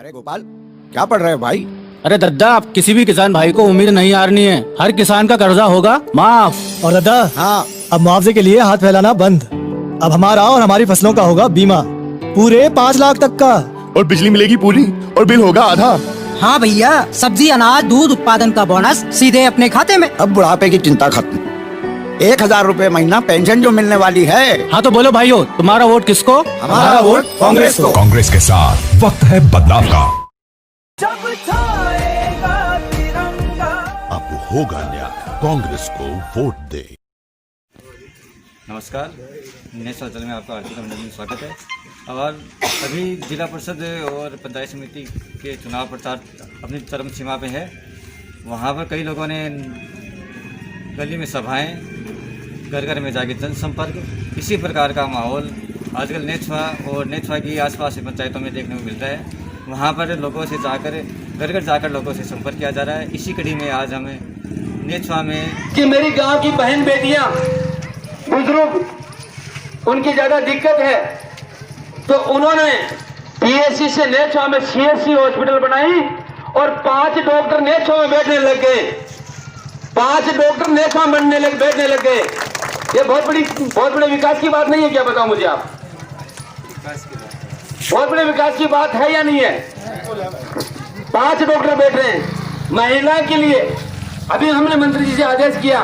अरे गोपाल, क्या पढ़ रहे हो भाई? अरे दद्दा, आप किसी भी किसान भाई को उम्मीद नहीं हारनी है। हर किसान का कर्जा होगा माफ। और दादा, हाँ, अब मुआवजे के लिए हाथ फैलाना बंद। अब हमारा और हमारी फसलों का होगा बीमा, पूरे 5 लाख तक का। और बिजली मिलेगी पूरी और बिल होगा आधा। हाँ भैया, सब्जी अनाज दूध उत्पादन का बोनस सीधे अपने खाते में। अब बुढ़ापे की चिंता खत्म। 1,000 रुपए महीना पेंशन जो मिलने वाली है। हाँ तो बोलो भाइयों, तुम्हारा वोट किसको? हमारा वोट कांग्रेस को। कांग्रेस के साथ वक्त है बदलाव का। अब होगा न्याय, कांग्रेस को वोट दे। नमस्कार, नेशनल चैनल में आपका हार्दिक अभिनंदन स्वागत है। और अभी जिला परिषद और पंचायत समिति के चुनाव प्रचार अपनी चरम सीमा पे है। वहाँ पर कई लोगों ने गली में सभाएं, घर घर में जाके जनसंपर्क, इसी प्रकार का माहौल आजकल नेछवा और नेछवा की आसपास की पंचायतों में देखने को मिलता है। वहाँ पर लोगों से जाकर घर घर जाकर लोगों से संपर्क किया जा रहा है। इसी कड़ी में आज हमें नेछवा में कि मेरी गांव की बहन बेटियां, बुजुर्ग, उनकी ज़्यादा दिक्कत है, तो उन्होंने पीएससी से नेछवा में सीएससी हॉस्पिटल बनाई और 5 डॉक्टर नेछवा में बैठने लग गए। 5 डॉक्टर नेछवा में बैठने लग गए। ये बहुत बड़े विकास की बात नहीं है क्या? बताओ मुझे आप, बहुत बड़े विकास की बात है या नहीं है? 5 डॉक्टर बैठ रहे हैं महिला के लिए। अभी हमने मंत्री जी से आदेश किया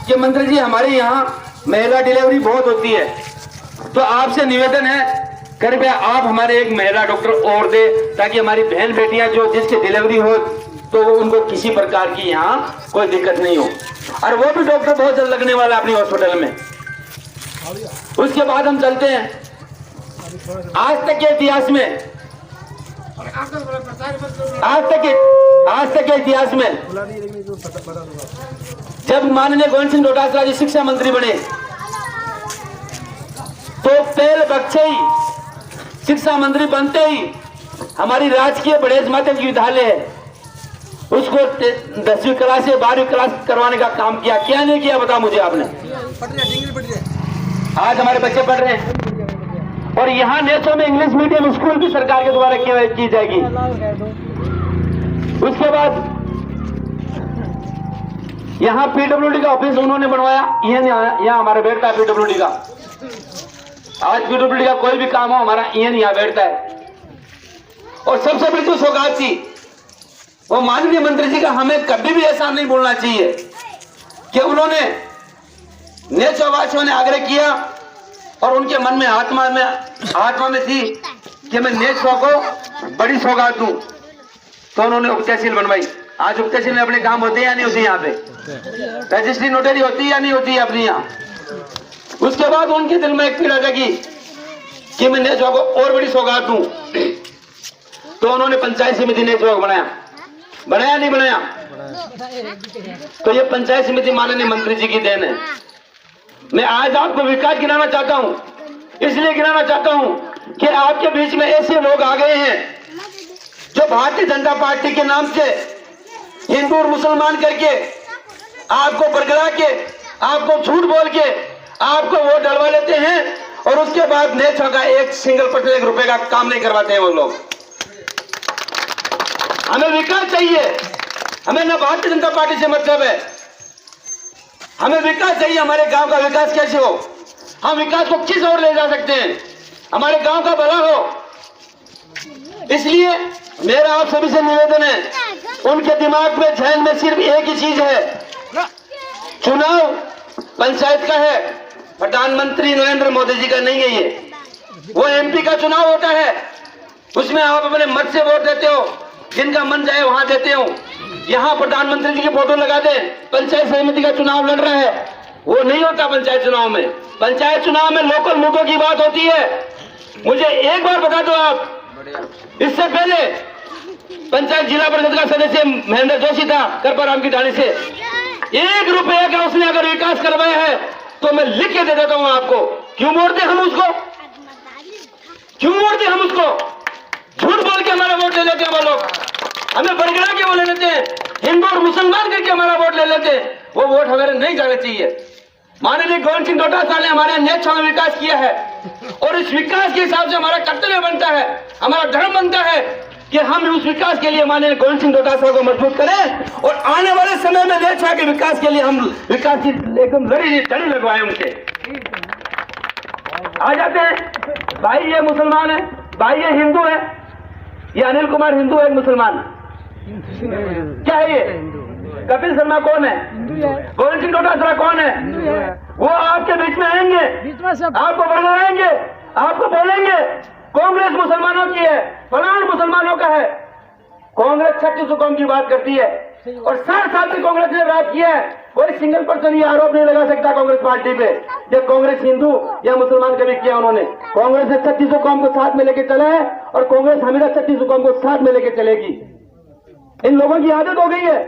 कि मंत्री जी, हमारे यहाँ महिला डिलीवरी बहुत होती है, तो आपसे निवेदन है कृपया आप हमारे एक महिला डॉक्टर और दे, ताकि हमारी बहन बेटियां जो जिसकी डिलीवरी हो तो उनको किसी प्रकार की यहाँ कोई दिक्कत नहीं हो। और वो भी डॉक्टर बहुत जल्द लगने वाला है अपनी हॉस्पिटल में। उसके बाद हम चलते हैं आज तक के इतिहास में, आज तक के इतिहास में जब माननीय गोविंद सिंह डोटासरा जी शिक्षा मंत्री बने तो पहले बच्चे ही शिक्षा मंत्री बनते ही हमारी राजकीय बड़ेज माध्यमिक विद्यालय है उसको 10वीं क्लास से 12वीं क्लास करवाने का काम किया। क्या नहीं किया बताओ मुझे आपने? आज हमारे बच्चे पढ़ रहे हैं। और यहाँ नेशो में इंग्लिश मीडियम स्कूल भी सरकार के द्वारा की जाएगी। उसके बाद यहाँ पीडब्ल्यूडी का ऑफिस उन्होंने बनवाया। यहाँ हमारा बैठता है पीडब्ल्यूडी का। आज पीडब्ल्यूडी का कोई भी काम हो हमारा यहाँ बैठता है। और सबसे बड़ी जो सौगात थी वो माननीय मंत्री जी का, हमें कभी भी ऐसा नहीं बोलना चाहिए कि उन्होंने नेछवासियों ने आग्रह किया और उनके मन में आत्मा में थी कि मैं नेछवा को बड़ी सौगात दूं, तो उन्होंने उप तहसील बनवाई। आज उप तहसील में अपने काम होते हैं या नहीं होते? यहाँ पे रजिस्ट्री नोटरी होती है या नहीं होती है अपनी यहाँ? उसके बाद उनके दिल में एक पीड़ा जगी कि मैं नेछवा को और बड़ी सौगात दूं, तो उन्होंने पंचायत समिति नेछवा को बनाया नहीं बनाया? तो ये पंचायत समिति माननीय मंत्री जी की देन है। मैं आज आपको विकास गिनाना चाहता हूं, इसलिए गिनाना चाहता हूं कि आपके बीच में ऐसे लोग आ गए हैं जो भारतीय जनता पार्टी के नाम से हिंदू और मुसलमान करके आपको बरगला के, आपको झूठ बोल के आपको वोट डलवा लेते हैं और उसके बाद नेछवा का एक सिंगल परसेंट 1 रुपए का काम नहीं करवाते हैं वो लोग। हमें विकास चाहिए, हमें ना भारतीय जनता पार्टी से मतलब है, हमें विकास चाहिए। हमारे गांव का विकास कैसे हो, हम विकास को किस ओर ले जा सकते हैं, हमारे गांव का भला हो। इसलिए मेरा आप सभी से निवेदन है, उनके दिमाग में, जहन में सिर्फ एक ही चीज है, चुनाव पंचायत का है, प्रधानमंत्री नरेंद्र मोदी जी का नहीं है। ये वो एमपी का चुनाव होता है, उसमें आप अपने मत से वोट देते हो, जिनका मन जाए वहां देते हो। यहाँ प्रधानमंत्री जी की फोटो लगा दे, पंचायत समिति का चुनाव लड़ रहा है, वो नहीं होता पंचायत चुनाव में। पंचायत चुनाव में लोकल मुद्दों की बात होती है। मुझे एक बार बता दो आप, इससे पहले पंचायत जिला परिषद का सदस्य महेंद्र जोशी था करपाराम की ढाणी से, 1 रुपये का उसने अगर विकास करवाया है तो मैं लिख के दे देता हूं आपको। क्यों मोड़ते हम उसको? क्यों मोड़ते हम उसको? झूठ बोल के हमारा वोट ले लेते हैं वो लोग, हमें बरगड़ा के वो ले लेते हैं, हिंदू और मुसलमान करके हमारा वोट ले लेते हैं। वो वोट हमारे नहीं जाने चाहिए। माननीय गोविंद सिंह डोटासरा ने हमारे नेछवा में विकास किया है और इस विकास के हिसाब से हमारा कर्तव्य बनता है, हमारा धर्म बनता है कि हम उस विकास के लिए माननीय गोविंद सिंह डोटासरा को मजबूत करें और आने वाले समय में देश के विकास के लिए हम विकास की एकदम लड़ी लगवाएं उनसे। आ जाते हैं, भाई ये मुसलमान है, भाई ये हिंदू है, ये अनिल कुमार हिंदू है, मुसलमान क्या है? ये कपिल शर्मा कौन है? गोविंद सिंह डोटासरा कौन है? वो आपके बीच में आएंगे, आपको बरगलाएंगे, आपको बोलेंगे कांग्रेस मुसलमानों की है, फलान मुसलमानों का है। कांग्रेस 36 हुकूम की बात करती है और 60 साल से कांग्रेस ने राज किया है। कोई सिंगल पर्सन ये आरोप नहीं लगा सकता कांग्रेस पार्टी पे जब कांग्रेस हिंदू या मुसलमान कभी किया उन्होंने। कांग्रेस ने 36 हुकूम को साथ में लेके चला है और कांग्रेस हमेशा 36 हुकूम को साथ में लेके चलेगी। इन लोगों की आदत हो गई है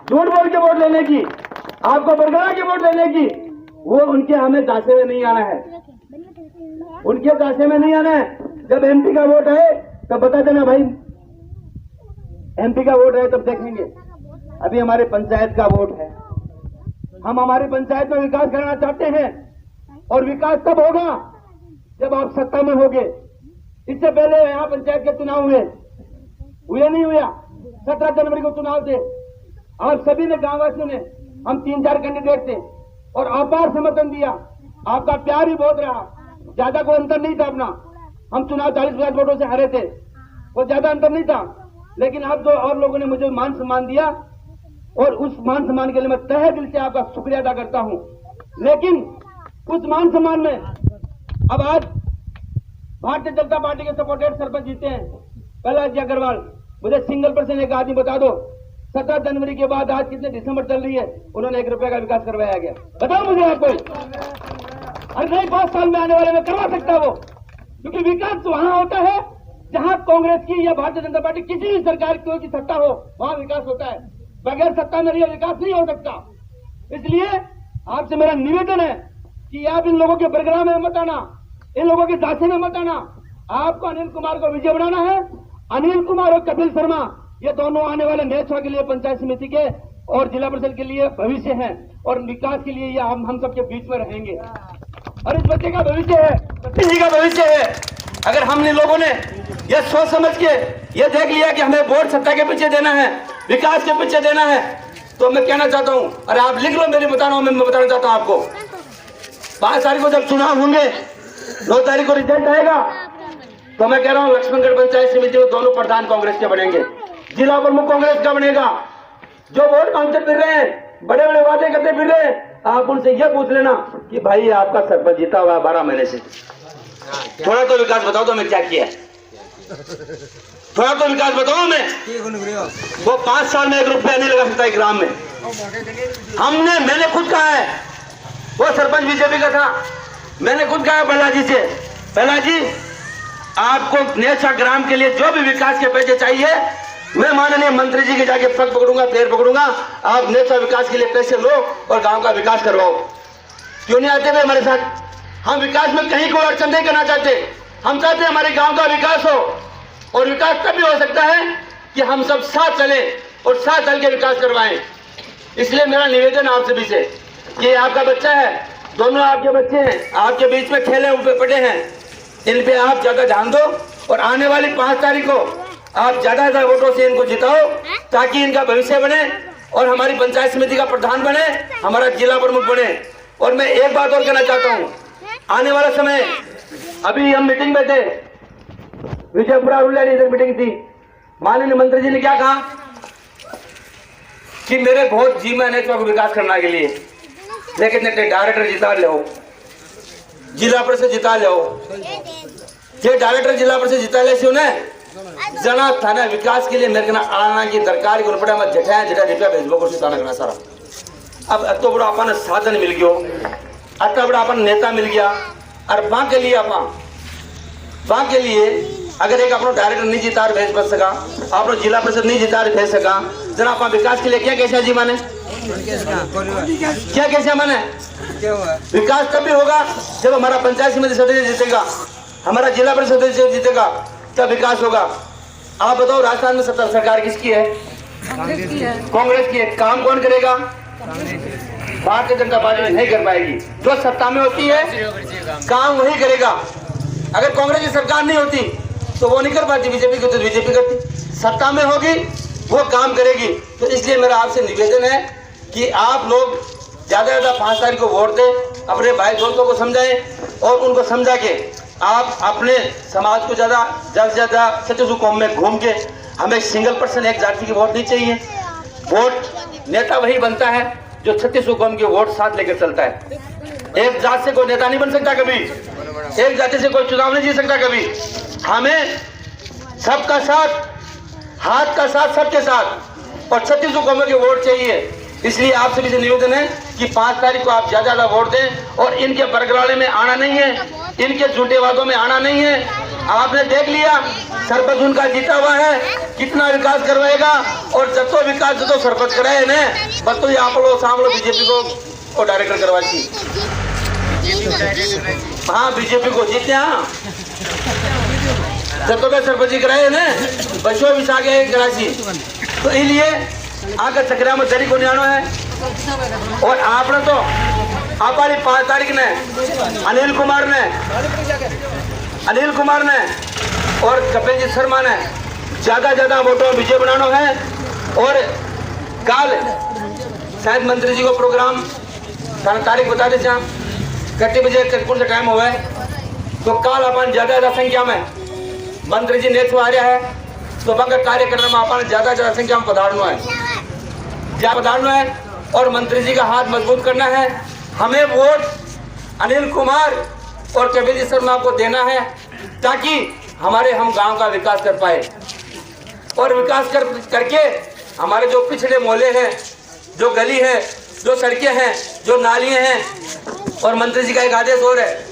झूठ बोल के वोट लेने की, आपको बरगला के वोट लेने की। वो उनके हमें दांसे में नहीं आना है, उनके दांसे में नहीं आना है। जब एमपी का वोट है तब बता देना भाई, एमपी का वोट है तब देखेंगे। अभी हमारे पंचायत का वोट है, हम हमारी पंचायत में विकास करना चाहते हैं और विकास तब होगा जब आप सत्ता में होगे। इससे पहले यहाँ पंचायत के चुनाव हुए नहीं हुआ। 17 जनवरी को चुनाव थे, आप सभी ने गांववासियों ने, हम 3-4 कैंडिडेट थे और अपार समर्थन दिया। आपका प्यार ही बहुत रहा, ज्यादा कोई अंतर नहीं था अपना। हम चुनाव 40% वोटों से हारे थे, वो ज्यादा अंतर नहीं था, लेकिन आप जो और लोगों ने मुझे मान सम्मान दिया और उस मान सम्मान के लिए मैं तहे दिल से आपका शुक्रिया अदा करता हूं। लेकिन उस मान सम्मान में अब आज भारतीय जनता पार्टी के सपोर्टेड सरपंच जीते हैं कैलाश जी अग्रवाल। मुझे सिंगल पर्सन एक आदमी बता दो 17 जनवरी के बाद आज कितने दिसंबर चल रही है, उन्होंने 1 रुपए का विकास करवाया गया? बताओ मुझे आप कोई। अरे नहीं, 5 साल में आने वाले में करवा सकता वो, क्योंकि विकास तो वहां होता है जहां कांग्रेस की या भारतीय जनता पार्टी किसी भी सरकार की सत्ता हो, वहां विकास होता है। बगैर सत्ता में रहिए विकास नहीं हो सकता। इसलिए आपसे मेरा निवेदन है कि आप इन लोगों के बरगला में मत आना, इन लोगों के दांचे में मत आना। आपको अनिल कुमार को विजय बनाना है। अनिल कुमार और कपिल शर्मा ये दोनों आने वाले नेता के लिए, पंचायत समिति के और जिला परिषद के लिए भविष्य है और विकास के लिए ये हम सबके बीच में रहेंगे। और इस बच्चे का भविष्य है, किसी का भविष्य है। अगर हमने लोगों ने ये सोच समझ के ये देख लिया कि हमें वोट सत्ता के पीछे देना है, विकास के पीछे देना है, तो मैं कहना चाहता हूं, अरे आप लिख लो, मेरी बता रहा हूं, मैं बताना चाहता हूं आपको। 5 तारीख को जब चुनाव होंगे, 9 तारीख को रिजल्ट आएगा, तो मैं कह रहा हूं लक्ष्मणगढ़ पंचायत समिति में दोनों प्रधान कांग्रेस के बनेंगे, जिला प्रमुख कांग्रेस का बनेगा। जो वोट मांगते फिर रहे हैं, बड़े बड़े वादे करते फिर रहे हैं, आप उनसे यह पूछ लेना कि भाई आपका सरपंच जीता हुआ 12 महीने से, थोड़ा तो विकास बताओ तो मैं क्या किया, थोड़ा तो विकास बताओ। मैं वो 5 साल में 1 रुपया नहीं लगा सकता एक ग्राम में। मैंने खुद कहा है, वो सरपंच बीजेपी का था, मैंने खुद कहा प्रहलाद जी से, प्रहलाद जी आपको नेशा ग्राम के लिए जो भी विकास के पैसे चाहिए, मैं माननीय मंत्री जी के जाके पग पकड़ूंगा, पैर पकड़ूंगा, आप नेशा विकास के लिए पैसे लो और गांव का विकास करवाओ। क्यों नहीं आते वे हमारे साथ? हम विकास में कहीं कोई अड़चन नहीं करना चाहते, हम चाहते हैं हमारे गांव का विकास हो। और विकास तभी हो सकता है कि हम सब साथ चले और साथ चल के विकास करवाएं। इसलिए मेरा निवेदन आप सभी से, ये आपका बच्चा है, दोनों आपके बच्चे हैं, आपके बीच में खेले ऊपर पड़े हैं, इन पे आप ज्यादा ध्यान दो और आने वाली 5 तारीख को आप ज्यादा वोटों से इनको जिताओ ताकि इनका भविष्य बने और हमारी पंचायत समिति का प्रधान बने, हमारा जिला प्रमुख बने। और मैं एक बात और कहना चाहता हूँ, आने वाला समय, अभी हम मीटिंग में थे, विजयपुरा इधर मीटिंग थी, माननीय मंत्री जी ने क्या कहा कि मेरे बहुत जी में नेता को विकास करने के लिए, लेकिन डायरेक्टर जिता लो, जिला परिषद जिता लो, ये डायरेक्टर जिला परिषद जिता ले जना थाना विकास के लिए मेरे ना आना की दरकार की रुपया में जठा रुपया भेजबो को करना सारा। अब अतो बड़ा अपन साधन मिल गयो, अतो बड़ा अपन नेता मिल गया, और वहां के लिए अगर एक अपना डायरेक्टर नहीं जिता भेज बच सका, अपना जिला परिषद नहीं जिता भेज सका, जना अपन विकास के लिए क्या कैसा जी माने, क्या कैसे माने? विकास तभी होगा जब हमारा पंचायत समिति सदस्य जीतेगा, हमारा जिला परिषद सदस्य जीतेगा, तब विकास होगा। आप बताओ राजस्थान में सरकार किसकी है? कांग्रेस की है। काम कौन करेगा? भारतीय जनता पार्टी नहीं कर पाएगी। जो सत्ता में होती है काम वही करेगा। अगर कांग्रेस की सरकार नहीं होती तो वो नहीं कर पाती, बीजेपी की तो बीजेपी करती। सत्ता में होगी वो काम करेगी। तो इसलिए मेरा आपसे निवेदन है कि आप लोग ज़्यादा से ज़्यादा 5 तारीख को वोट दें, अपने भाई दोस्तों को समझाएं और उनको समझा के आप अपने समाज को ज़्यादा से ज़्यादा 36 कौम में घूम के, हमें सिंगल पर्सन एक जाति की वोट नहीं चाहिए। वोट नेता वही बनता है जो 36 कौम के वोट साथ लेकर चलता है। एक जात से कोई नेता नहीं बन सकता कभी, एक जाति से कोई चुनाव नहीं जीत सकता कभी। हमें सबका साथ, हाथ का साथ सबके साथ, और 36 कौमों के वोट चाहिए। इसलिए आप सभी से निवेदन है कि 5 तारीख को आप ज्यादा वोट दें और इनके बरगलाड़े में आना नहीं है, इनके झूठे वादों में आना नहीं है। आपने देख लिया सरपंच उनका जीता हुआ है, कितना विकास करवाएगा, और जतो विकास जो सरपंच कराए ने बतो ही आप लोग सामने बीजेपी को डायरेक्टर करवाची। हाँ, बीजेपी को जीते, हाँ जतो का सरपंच कराए ने बचो भी आगे कराची। तो इसलिए आगे चक्रा में दरी को नियानो है। और आपने तो हमारी 5 तारीख ने अनिल कुमार ने और कपिल जी शर्मा ने ज्यादा वोटों में विजय बनाना है। और कल शायद मंत्री जी को प्रोग्राम तारीख बता दे, कट्टी बजे कौन सा टाइम हुआ है, तो कल अपन ज्यादा संख्या में मंत्री जी नेतृत्व आ रहा है, तो बंगा कार्यक्रम में अपन ज्यादा संख्या में पधारना है और मंत्री जी का हाथ मजबूत करना है। हमें वोट अनिल कुमार और कपिल जी शर्मा को देना है ताकि हम गांव का विकास कर पाए, और विकास करके हमारे जो पिछड़े मोहल्ले हैं, जो गली है, जो सड़कें हैं, जो नालियां हैं, और मंत्री जी का एक आदेश और है,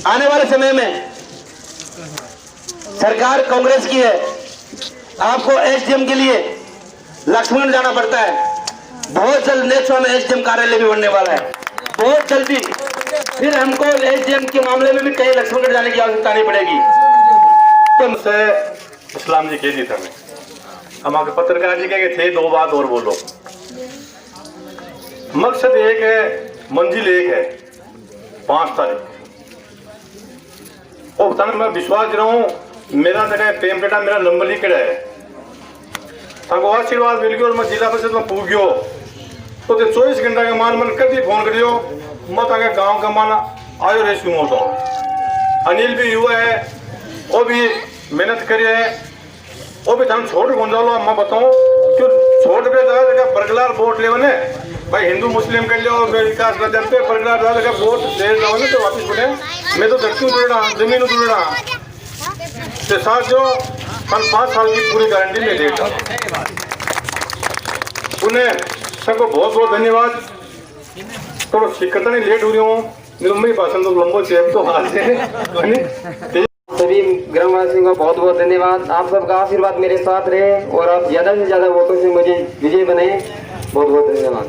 आने वाले समय में सरकार कांग्रेस की है, आपको एसडीएम के लिए लक्ष्मण जाना पड़ता है। बहुत जल्द नेक्स्ट में एसडीएम कार्यालय भी बनने वाला है, बहुत जल्दी। फिर हमको एसडीएम के मामले में भी कहीं लक्ष्मणगढ़ जाने की आवश्यकता नहीं पड़ेगी। तो मुझसे इस्लाम जी कह दी था, हम आपके पत्रकार जी कहे थे 2 बात और बोलो। मकसद एक है, मंजिल एक है, 5 तारीख। और बताने मैं विश्वास रहा हूँ, मेरा जगह पेम बेटा मेरा नंबर लिख रहा है, हमको आशीर्वाद मिल गया और मैं जिला परिषद में पूछ गयो। तो 24 घंटा के मान मन कर दी फोन करियो, मत आगे गांव का मान आयो रेस्क्यू मोटो। अनिल भी युवा है, वो भी मेहनत करे है, वो भी हम छोड़ कौन जाओ। मैं बताऊँ क्यों छोड़ पे जगह बरगलार वोट ले बने भाई, हिंदू मुस्लिम कर लो विकास कर देते बरगलार जगह वोट दे जाओ ना, तो वापिस बोले मैं तो धरती जुड़ा जमीन जुड़ा के साथ जो हम 5 साल की पूरी गारंटी में देता। उन्हें सबको बहुत बहुत धन्यवाद। थोड़ा शिकता नहीं लेट हो रही हूँ, मेरी भाषण तो लंबो चेप तो हाथ से। सभी ग्रामवासियों का बहुत बहुत धन्यवाद। आप सबका आशीर्वाद मेरे साथ रहे और आप ज्यादा से ज्यादा वोटों से मुझे विजय बनाए। बहुत बहुत धन्यवाद।